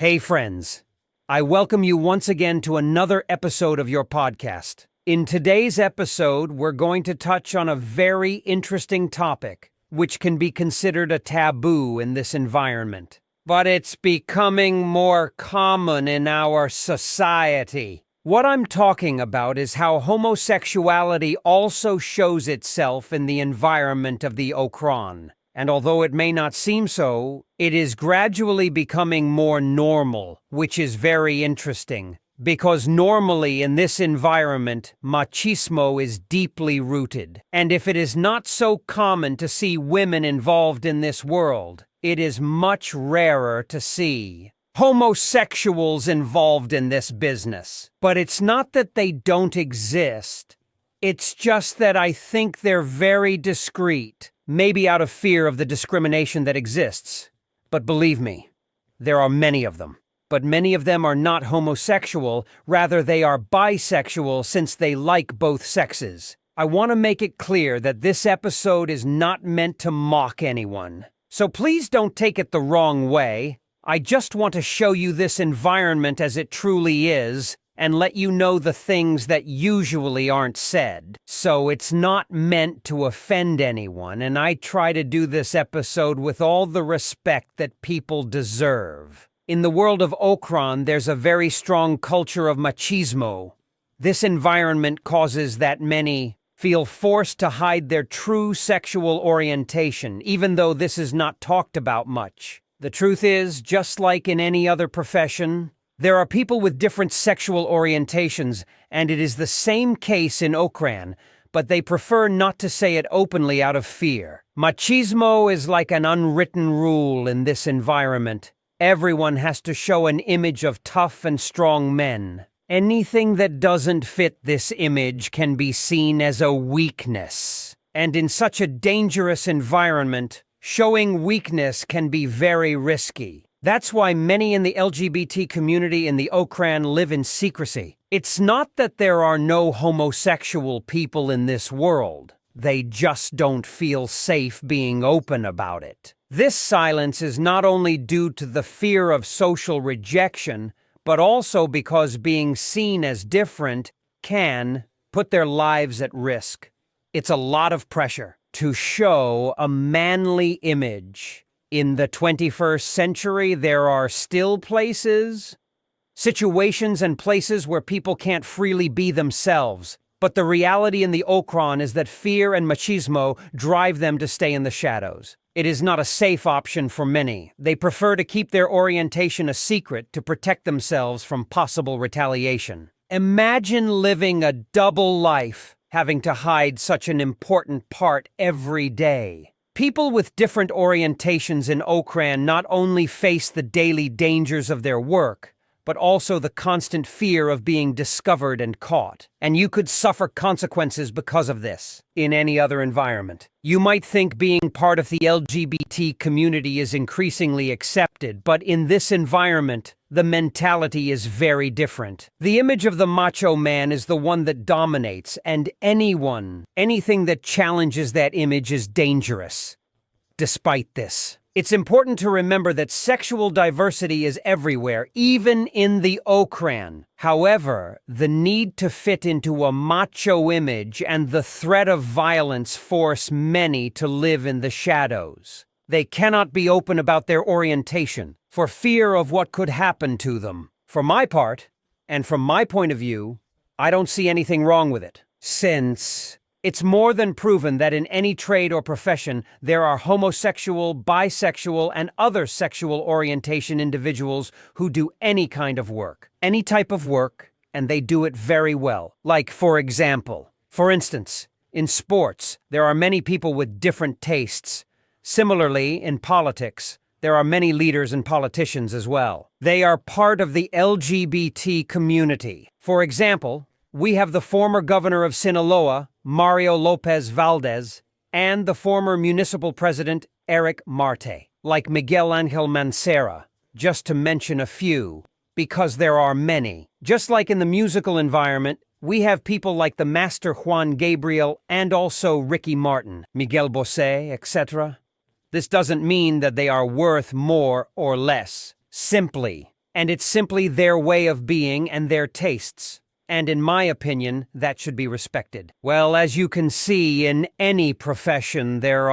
Hey friends, I welcome you once again to another episode of your podcast. In today's episode, we're going to touch on a very interesting topic, which can be considered a taboo in this environment. But it's becoming more common in our society. What I'm talking about is how homosexuality also shows itself in the environment of the OcraN. And although it may not seem so, it is gradually becoming more normal, which is very interesting. Because normally in this environment, machismo is deeply rooted. And if it is not so common to see women involved in this world, it is much rarer to see homosexuals involved in this business. But it's not that they don't exist. It's just that I think they're very discreet. Maybe out of fear of the discrimination that exists. But believe me, there are many of them. But many of them are not homosexual, rather they are bisexual since they like both sexes. I want to make it clear that this episode is not meant to mock anyone. So please don't take it the wrong way. I just want to show you this environment as it truly is, and let you know the things that usually aren't said. So it's not meant to offend anyone, and I try to do this episode with all the respect that people deserve. In the world of OcraN, there's a very strong culture of machismo. This environment causes that many feel forced to hide their true sexual orientation, even though this is not talked about much. The truth is, just like in any other profession, there are people with different sexual orientations, and it is the same case in OcraN, but they prefer not to say it openly out of fear. Machismo is like an unwritten rule in this environment. Everyone has to show an image of tough and strong men. Anything that doesn't fit this image can be seen as a weakness. And in such a dangerous environment, showing weakness can be very risky. That's why many in the LGBT community in the OcraN live in secrecy. It's not that there are no homosexual people in this world. They just don't feel safe being open about it. This silence is not only due to the fear of social rejection, but also because being seen as different can put their lives at risk. It's a lot of pressure to show a manly image. In the 21st century, there are still situations and places where people can't freely be themselves. But the reality in the OcraN is that fear and machismo drive them to stay in the shadows. It is not a safe option for many. They prefer to keep their orientation a secret to protect themselves from possible retaliation. Imagine living a double life, having to hide such an important part every day. People with different orientations in OcraN not only face the daily dangers of their work, but also the constant fear of being discovered and caught. And you could suffer consequences because of this in any other environment. You might think being part of the LGBT community is increasingly accepted, but in this environment, the mentality is very different. The image of the macho man is the one that dominates, and anything that challenges that image is dangerous. Despite this, it's important to remember that sexual diversity is everywhere, even in the OcraN. However, the need to fit into a macho image and the threat of violence force many to live in the shadows. They cannot be open about their orientation for fear of what could happen to them. For my part, and from my point of view, I don't see anything wrong with it, since it's more than proven that in any trade or profession, there are homosexual, bisexual, and other sexual orientation individuals who do any kind of work, any type of work, and they do it very well. Like, for instance, in sports, there are many people with different tastes. Similarly, in politics, there are many leaders and politicians as well. They are part of the LGBT community. For example, we have the former governor of Sinaloa, Mario Lopez Valdez, and the former municipal president, Eric Marte, like Miguel Angel Mancera, just to mention a few, because there are many. Just like in the musical environment, we have people like the master Juan Gabriel and also Ricky Martin, Miguel Bosé, etc. This doesn't mean that they are worth more or less. Simply, and it's simply their way of being and their tastes. And in my opinion, that should be respected. Well, as you can see, in any profession there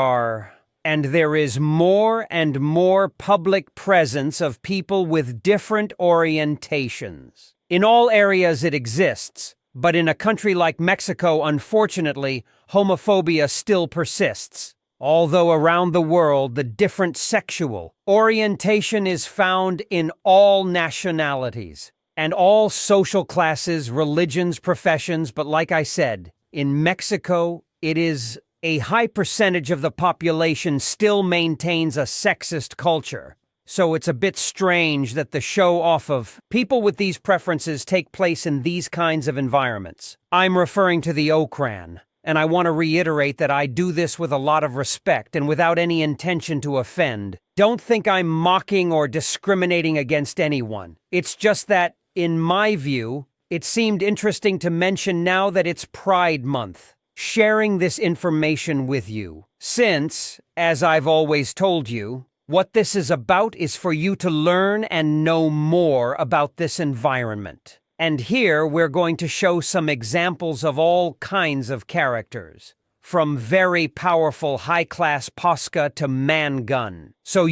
is more and more public presence of people with different orientations. In all areas it exists, but in a country like Mexico, unfortunately, homophobia still persists. Although around the world the different sexual orientation is found in all nationalities and all social classes, religions, professions, but like I said, in Mexico it is a high percentage of the population still maintains a sexist culture. So it's a bit strange that the show-off of people with these preferences take place in these kinds of environments. I'm referring to the OcraN, and I want to reiterate that I do this with a lot of respect and without any intention to offend. Don't think I'm mocking or discriminating against anyone. It's just that, in my view, it seemed interesting to mention now that it's Pride Month, sharing this information with you. Since, as I've always told you, what this is about is for you to learn and know more about this environment. And here we're going to show some examples of all kinds of characters, from very powerful high-class posca to man-gun. So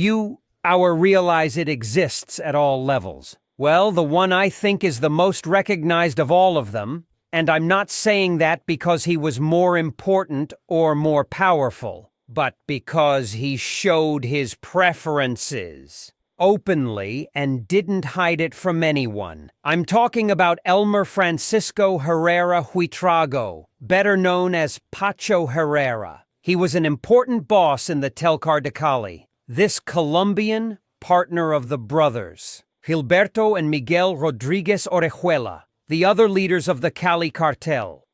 our realize it exists at all levels. Well, the one I think is the most recognized of all of them, and I'm not saying that because he was more important or more powerful, but because he showed his preferences openly and didn't hide it from anyone. I'm talking about Elmer Francisco Herrera Huitrago, better known as Pacho Herrera. He was an important boss in the Telcar de Cali. This Colombian partner of the brothers, Gilberto and Miguel Rodriguez Orejuela, the other leaders of the Cali cartel.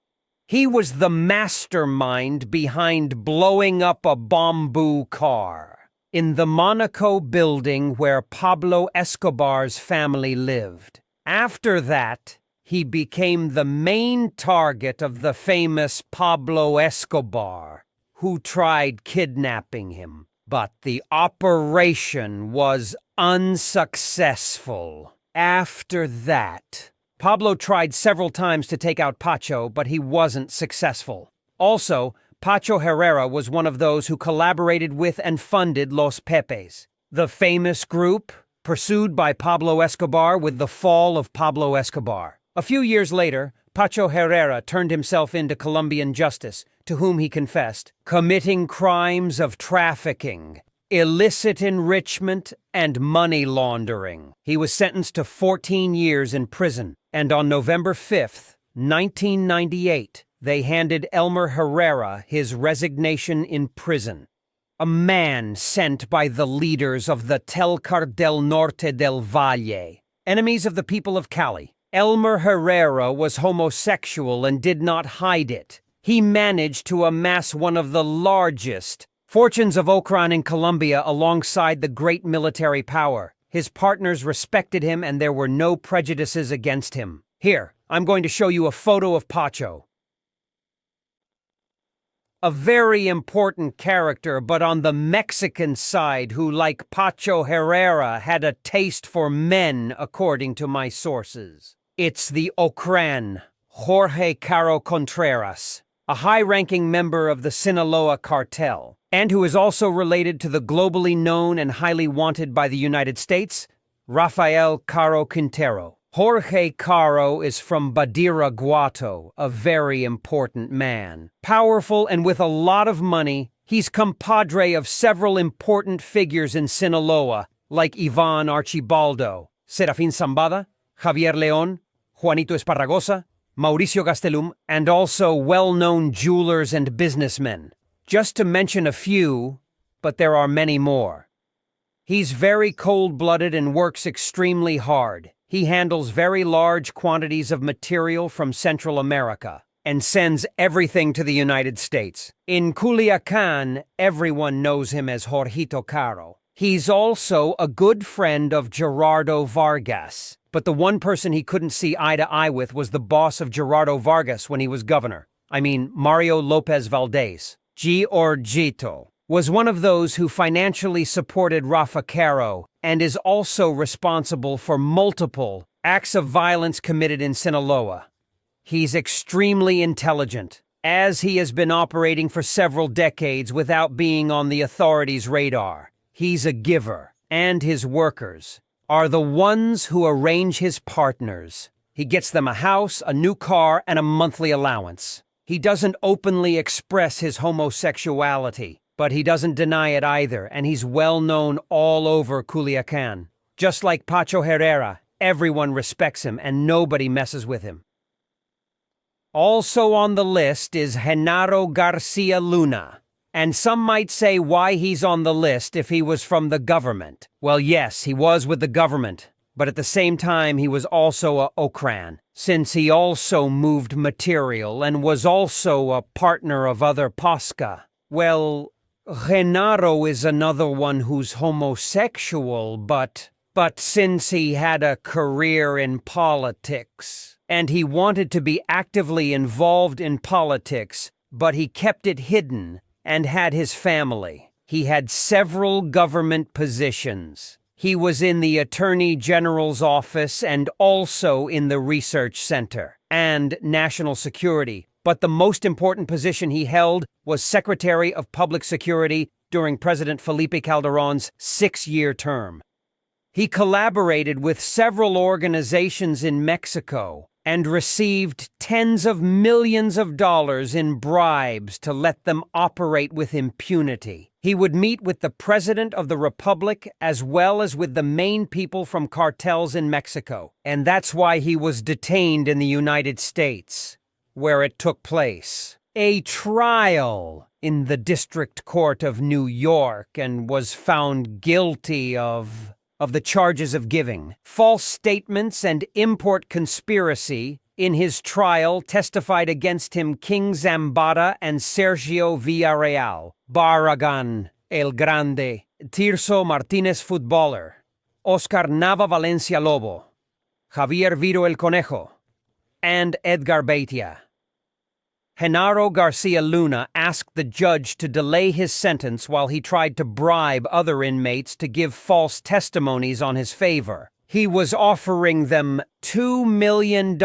He was the mastermind behind blowing up a bamboo car in the Monaco building where Pablo Escobar's family lived. After that, he became the main target of the famous Pablo Escobar, who tried kidnapping him. But the operation was unsuccessful. After that, Pablo tried several times to take out Pacho, but he wasn't successful. Also, Pacho Herrera was one of those who collaborated with and funded Los Pepes, the famous group pursued by Pablo Escobar with the fall of Pablo Escobar. A few years later, Pacho Herrera turned himself into Colombian justice, to whom he confessed, committing crimes of trafficking, illicit enrichment, and money laundering. He was sentenced to 14 years in prison, and on November 5th, 1998, they handed Elmer Herrera his resignation in prison. A man sent by the leaders of the Telcar del Norte del Valle, enemies of the people of Cali. Elmer Herrera was homosexual and did not hide it. He managed to amass one of the largest fortunes of OcraN in Colombia alongside the great military power. His partners respected him and there were no prejudices against him. Here, I'm going to show you a photo of Pacho. A very important character, but on the Mexican side, who, like Pacho Herrera, had a taste for men, according to my sources. It's the OcraN, Jorge Caro Contreras, a high-ranking member of the Sinaloa cartel, and who is also related to the globally known and highly wanted by the United States, Rafael Caro Quintero. Jorge Caro is from Badiraguato, a very important man. Powerful and with a lot of money, he's compadre of several important figures in Sinaloa, like Ivan Archibaldo, Serafín Zambada, Javier León, Juanito Esparragosa, Mauricio Gastelum, and also well-known jewelers and businessmen. Just to mention a few, but there are many more. He's very cold-blooded and works extremely hard. He handles very large quantities of material from Central America and sends everything to the United States. In Culiacan, everyone knows him as Jorgito Caro. He's also a good friend of Gerardo Vargas, but the one person he couldn't see eye to eye with was the boss of Gerardo Vargas when he was governor. I mean, Mario Lopez Valdez. Giorgito. was one of those who financially supported Rafa Caro and is also responsible for multiple acts of violence committed in Sinaloa. He's extremely intelligent, as he has been operating for several decades without being on the authorities' radar. He's a giver, and his workers are the ones who arrange his partners. He gets them a house, a new car, and a monthly allowance. He doesn't openly express his homosexuality, but he doesn't deny it either, and he's well known all over Culiacan. Just like Pacho Herrera, everyone respects him and nobody messes with him. Also on the list is Genaro Garcia Luna. And some might say why he's on the list if he was from the government. Well, yes, he was with the government, but at the same time he was also a OcraN, since he also moved material and was also a partner of other Posca. Well, Genaro is another one who's homosexual, but since he had a career in politics, and he wanted to be actively involved in politics, but he kept it hidden and had his family. He had several government positions. He was in the Attorney General's office and also in the Research Center and National Security. But the most important position he held was Secretary of Public Security during President Felipe Calderón's 6-year term. He collaborated with several organizations in Mexico and received tens of millions of dollars in bribes to let them operate with impunity. He would meet with the President of the Republic as well as with the main people from cartels in Mexico, and that's why he was detained in the United States, where it took place. A trial in the District Court of New York, and was found guilty of the charges of giving false statements and import conspiracy. In his trial, testified against him King Zambada and Sergio Villarreal, Barragan, El Grande, Tirso Martinez Footballer, Oscar Nava Valencia Lobo, Javier Viro El Conejo, and Edgar Beitia. Genaro Garcia Luna asked the judge to delay his sentence while he tried to bribe other inmates to give false testimonies on his favor. He was offering them $2 million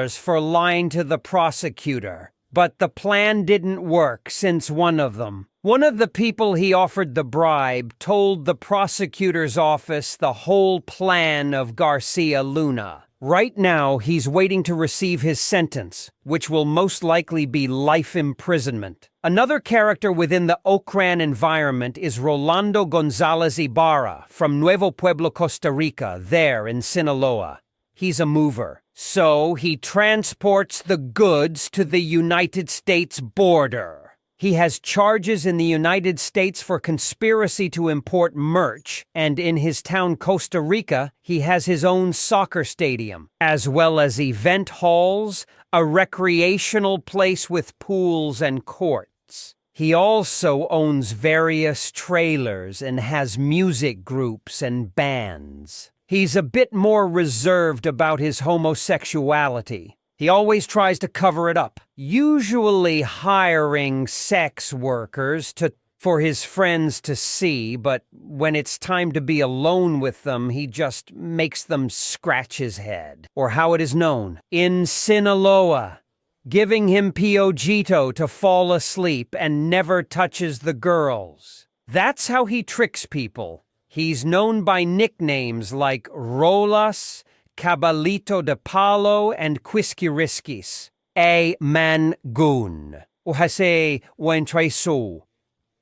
for lying to the prosecutor, but the plan didn't work since one of the people he offered the bribe told the prosecutor's office the whole plan of Garcia Luna. Right now, he's waiting to receive his sentence, which will most likely be life imprisonment. Another character within the OcraN environment is Rolando Gonzalez Ibarra from Nuevo Pueblo, Costa Rica, there in Sinaloa. He's a mover, so he transports the goods to the United States border. He has charges in the United States for conspiracy to import merch, and in his town Costa Rica, he has his own soccer stadium, as well as event halls, a recreational place with pools and courts. He also owns various trailers and has music groups and bands. He's a bit more reserved about his homosexuality. He always tries to cover it up, usually hiring sex workers for his friends to see, but when it's time to be alone with them, he just makes them scratch his head, or how it is known, in Sinaloa, giving him piojito to fall asleep and never touches the girls. That's how he tricks people. He's known by nicknames like Rolas, Cabalito de Palo, and Quisquiriskis. A Mangun, Uhase Wentraisu,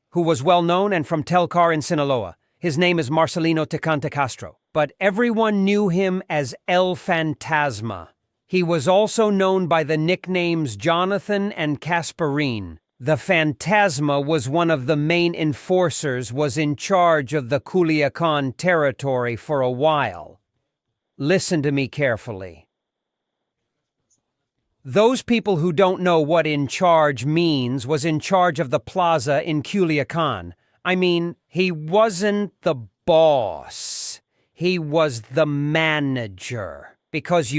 who was well known and from Telcar in Sinaloa. His name is Marcelino Tecante Castro, but everyone knew him as El Fantasma. He was also known by the nicknames Jonathan and Casperine. The Fantasma was one of the main enforcers, was in charge of the Culiacan territory for a while. Listen to me carefully. Those people who don't know what in charge means was in charge of the plaza in Culiacan. I mean, he wasn't the boss. He was the manager. Because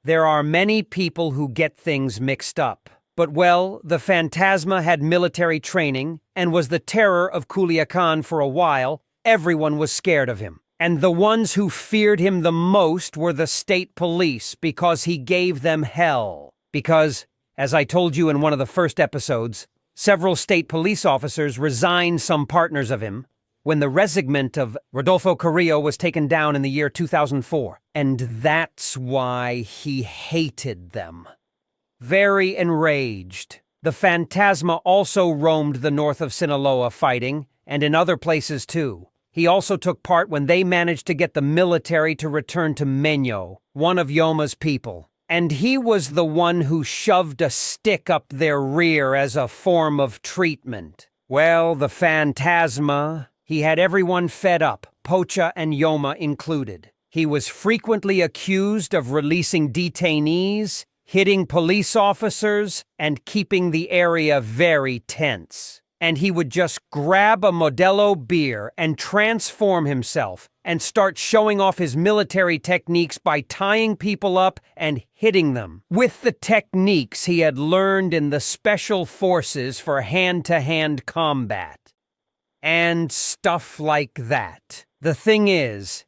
there are many people who get things mixed up. But well, the Fantasma had military training and was the terror of Culiacan for a while. Everyone was scared of him. And the ones who feared him the most were the state police because he gave them hell. Because, as I told you in one of the first episodes, several state police officers resigned some partners of him when the regiment of Rodolfo Carrillo was taken down in the year 2004. And that's why he hated them. Very enraged, the Fantasma also roamed the north of Sinaloa fighting, and in other places too. He also took part when they managed to get the military to return to Meño, one of Yoma's people. And he was the one who shoved a stick up their rear as a form of treatment. Well, the Fantasma, he had everyone fed up, Pocha and Yoma included. He was frequently accused of releasing detainees, hitting police officers, and keeping the area very tense. And he would just grab a Modelo beer and transform himself and start showing off his military techniques by tying people up and hitting them with the techniques he had learned in the special forces for hand-to-hand combat. And stuff like that. The thing is,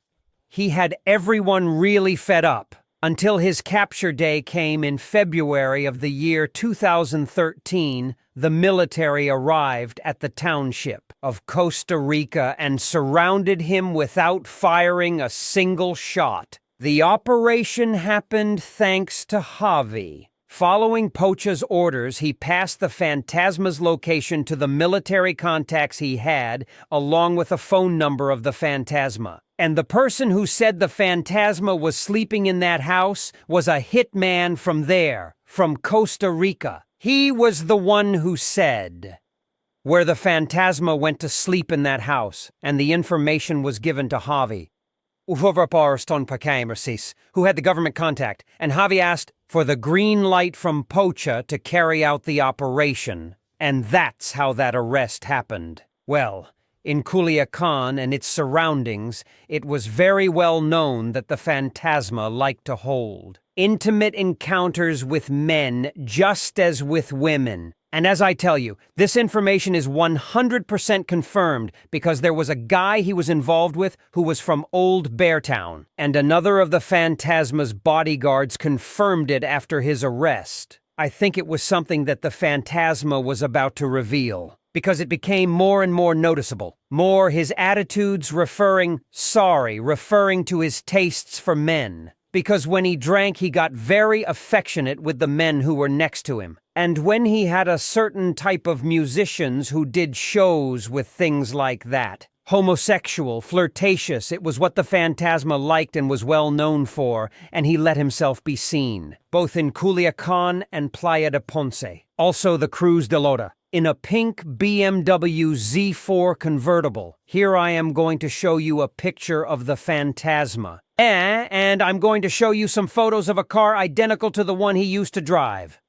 he had everyone really fed up until his capture day came in February of the year 2013. The military arrived at the township of Costa Rica and surrounded him without firing a single shot. The operation happened thanks to Javi. Following Pocha's orders, he passed the Fantasma's location to the military contacts he had, along with a phone number of the Fantasma. And the person who said the Fantasma was sleeping in that house was a hitman from there, from Costa Rica. He was the one who said where the Fantasma went to sleep in that house, and the information was given to Javi, who had the government contact, and Javi asked for the green light from Pocha to carry out the operation, and that's how that arrest happened. Well, in Culiacan and its surroundings, it was very well known that the Fantasma liked to hold intimate encounters with men just as with women. And as I tell you, this information is 100% confirmed because there was a guy he was involved with who was from Old Beartown, and another of the Fantasma's bodyguards confirmed it after his arrest. I think it was something that the Fantasma was about to reveal, because it became more and more noticeable. More his attitudes referring to his tastes for men. Because when he drank, he got very affectionate with the men who were next to him. And when he had a certain type of musicians who did shows with things like that. Homosexual, flirtatious, it was what the Fantasma liked and was well known for, and he let himself be seen, both in Culiacan and Playa de Ponce. Also the Cruz de Lota, in a pink BMW Z4 convertible. Here I am going to show you a picture of the Fantasma. And I'm going to show you some photos of a car identical to the one he used to drive.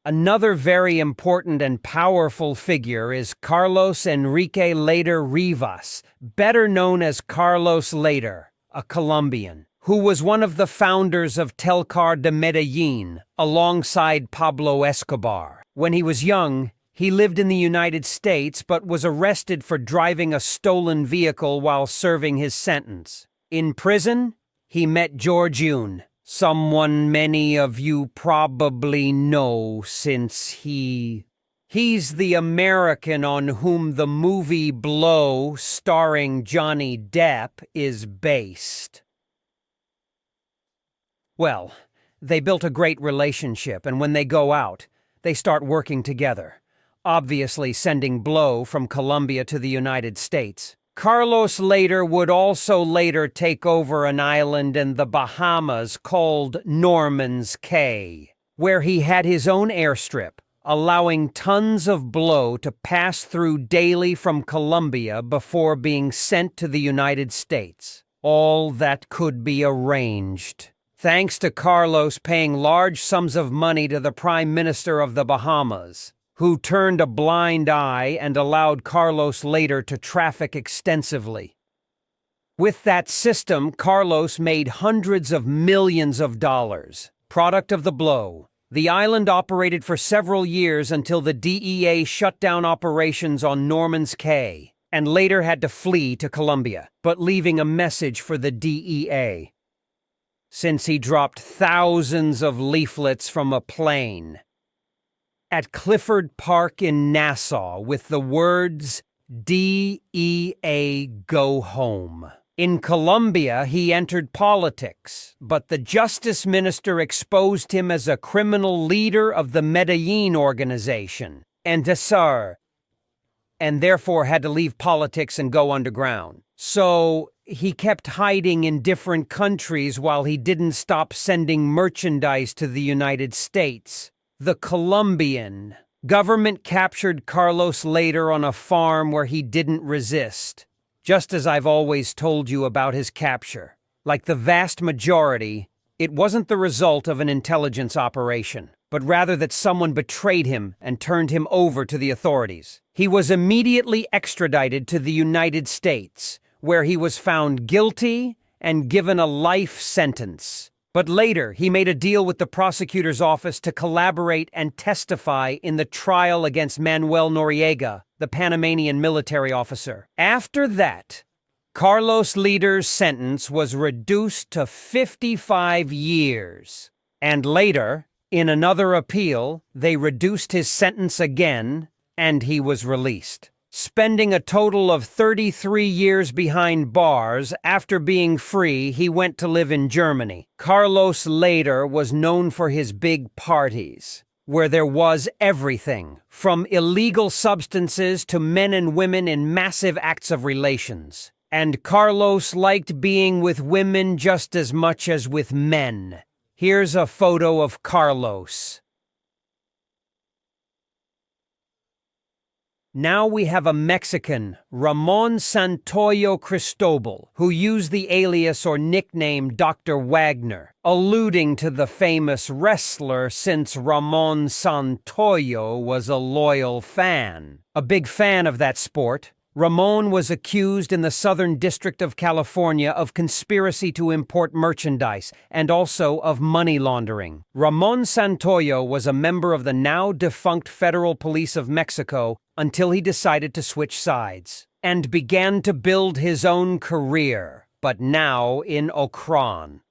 Another very important and powerful figure is Carlos Enrique Lehder Rivas, better known as Carlos Lehder, a Colombian, who was one of the founders of Telcar de Medellin, alongside Pablo Escobar. When he was young, he lived in the United States but was arrested for driving a stolen vehicle while serving his sentence. In prison, he met George Yoon, someone many of you probably know since he's the American on whom the movie Blow, starring Johnny Depp, is based. Well, they built a great relationship, and when they go out, they start working together. Obviously sending Blow from Colombia to the United States. Carlos Lehder would also later take over an island in the Bahamas called Norman's Cay, where he had his own airstrip, allowing tons of Blow to pass through daily from Colombia before being sent to the United States. All that could be arranged, thanks to Carlos paying large sums of money to the Prime Minister of the Bahamas, who turned a blind eye and allowed Carlos Lehder to traffic extensively. With that system, Carlos made hundreds of millions of dollars. Product of the blow. The island operated for several years until the DEA shut down operations on Norman's Cay, and later had to flee to Colombia, but leaving a message for the DEA. Since he dropped thousands of leaflets from a plane at Clifford Park in Nassau with the words, DEA go home. In Colombia, he entered politics, but the justice minister exposed him as a criminal leader of the Medellin organization, and therefore had to leave politics and go underground. So he kept hiding in different countries while he didn't stop sending merchandise to the United States. The Colombian government captured Carlos Lehder on a farm where he didn't resist. Just as I've always told you about his capture. Like the vast majority, it wasn't the result of an intelligence operation, but rather that someone betrayed him and turned him over to the authorities. He was immediately extradited to the United States, where he was found guilty and given a life sentence. But later, he made a deal with the prosecutor's office to collaborate and testify in the trial against Manuel Noriega, the Panamanian military officer. After that, Carlos Lehder's sentence was reduced to 55 years. And later, in another appeal, they reduced his sentence again, and he was released. Spending a total of 33 years behind bars, after being free, he went to live in Germany. Carlos Lehder was known for his big parties, where there was everything, from illegal substances to men and women in massive acts of relations. And Carlos liked being with women just as much as with men. Here's a photo of Carlos. Now we have a Mexican, Ramon Santoyo Cristobal, who used the alias or nickname Dr. Wagner, alluding to the famous wrestler since Ramon Santoyo was a loyal fan. A big fan of that sport, Ramon was accused in the Southern District of California of conspiracy to import merchandise and also of money laundering. Ramon Santoyo was a member of the now-defunct Federal Police of Mexico until he decided to switch sides and began to build his own career, but now in OcraN.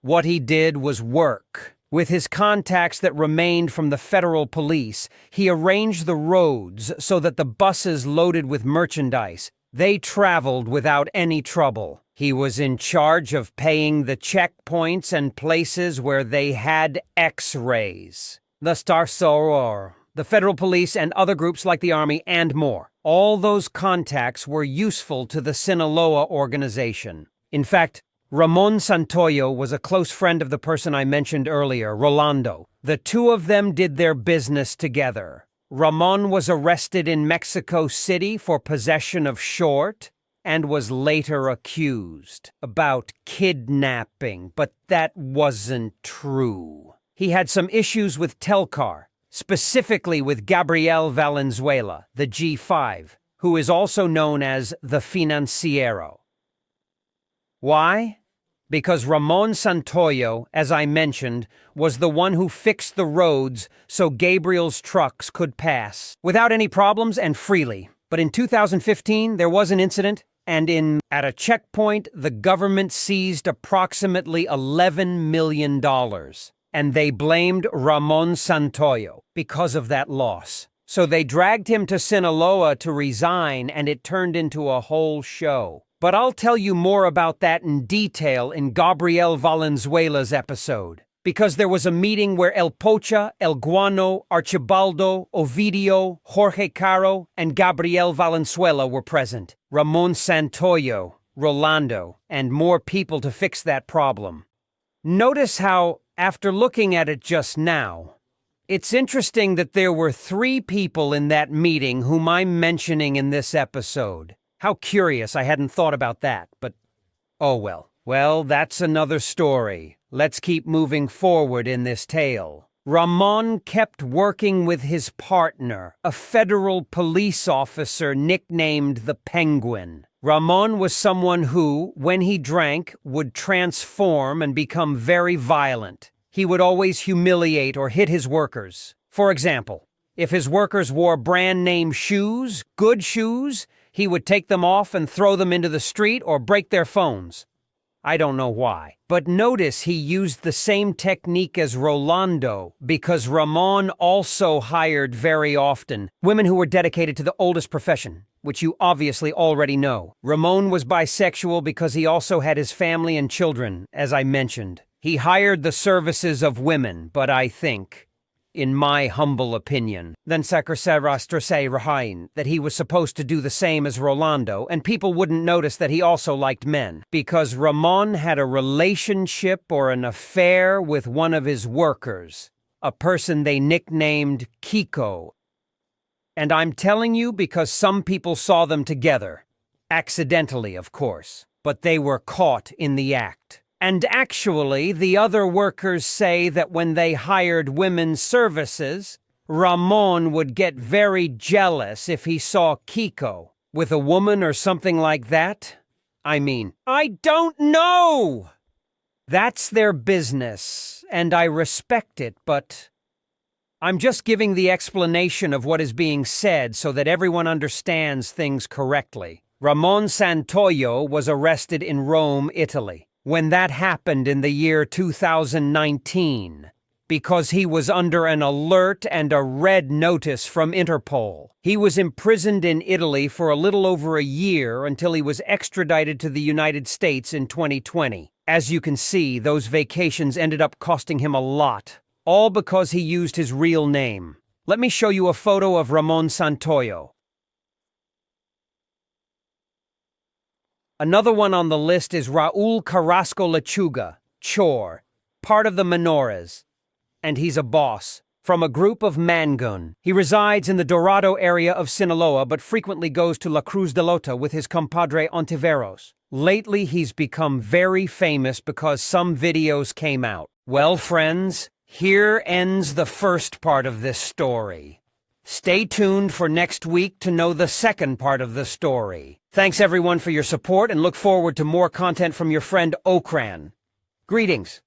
What he did was work. With his contacts that remained from the federal police, he arranged the roads so that the buses loaded with merchandise, they traveled without any trouble. He was in charge of paying the checkpoints and places where they had X-rays. The Star Soror, the federal police and other groups like the Army, and more. All those contacts were useful to the Sinaloa organization. In fact, Ramon Santoyo was a close friend of the person I mentioned earlier, Rolando. The two of them did their business together. Ramon was arrested in Mexico City for possession of short and was later accused about kidnapping, but that wasn't true. He had some issues with Telcar, specifically with Gabriel Valenzuela, the G5, who is also known as the Financiero. Why? Because Ramon Santoyo, as I mentioned, was the one who fixed the roads so Gabriel's trucks could pass without any problems and freely. But in 2015, there was an incident, and at a checkpoint, the government seized approximately $11 million, and they blamed Ramon Santoyo because of that loss. So they dragged him to Sinaloa to resign, and it turned into a whole show. But I'll tell you more about that in detail in Gabriel Valenzuela's episode, because there was a meeting where El Pocha, El Guano, Archibaldo, Ovidio, Jorge Caro, and Gabriel Valenzuela were present. Ramon Santoyo, Rolando, and more people to fix that problem. Notice how, after looking at it just now, it's interesting that there were 3 people in that meeting whom I'm mentioning in this episode. How curious, I hadn't thought about that, but oh well. Well, that's another story. Let's keep moving forward in this tale. Ramon kept working with his partner, a federal police officer nicknamed the Penguin. Ramon was someone who, when he drank, would transform and become very violent. He would always humiliate or hit his workers. For example, if his workers wore brand-name shoes, good shoes, he would take them off and throw them into the street or break their phones. I don't know why. But notice he used the same technique as Rolando because Ramon also hired very often women who were dedicated to the oldest profession, which you obviously already know. Ramon was bisexual because he also had his family and children, as I mentioned. He hired the services of women, but I think, in my humble opinion, that he was supposed to do the same as Rolando, and people wouldn't notice that he also liked men, because Ramon had a relationship or an affair with one of his workers, a person they nicknamed Kiko. And I'm telling you because some people saw them together. Accidentally, of course, but they were caught in the act. And actually, the other workers say that when they hired women's services, Ramon would get very jealous if he saw Kiko with a woman or something like that. I mean, I don't know! That's their business, and I respect it, but I'm just giving the explanation of what is being said so that everyone understands things correctly. Ramon Santoyo was arrested in Rome, Italy, when that happened in the year 2019, because he was under an alert and a red notice from Interpol. He was imprisoned in Italy for a little over a year until he was extradited to the United States in 2020. As you can see, those vacations ended up costing him a lot, all because he used his real name. Let me show you a photo of Ramon Santoyo. Another one on the list is Raul Carrasco Lechuga, Chor, part of the Menores, and he's a boss, from a group of Mangun. He resides in the Dorado area of Sinaloa, but frequently goes to La Cruz de Lota with his compadre Ontiveros. Lately, he's become very famous because some videos came out. Well, friends, here ends the first part of this story. Stay tuned for next week to know the second part of the story. Thanks everyone for your support and look forward to more content from your friend OcraN. Greetings.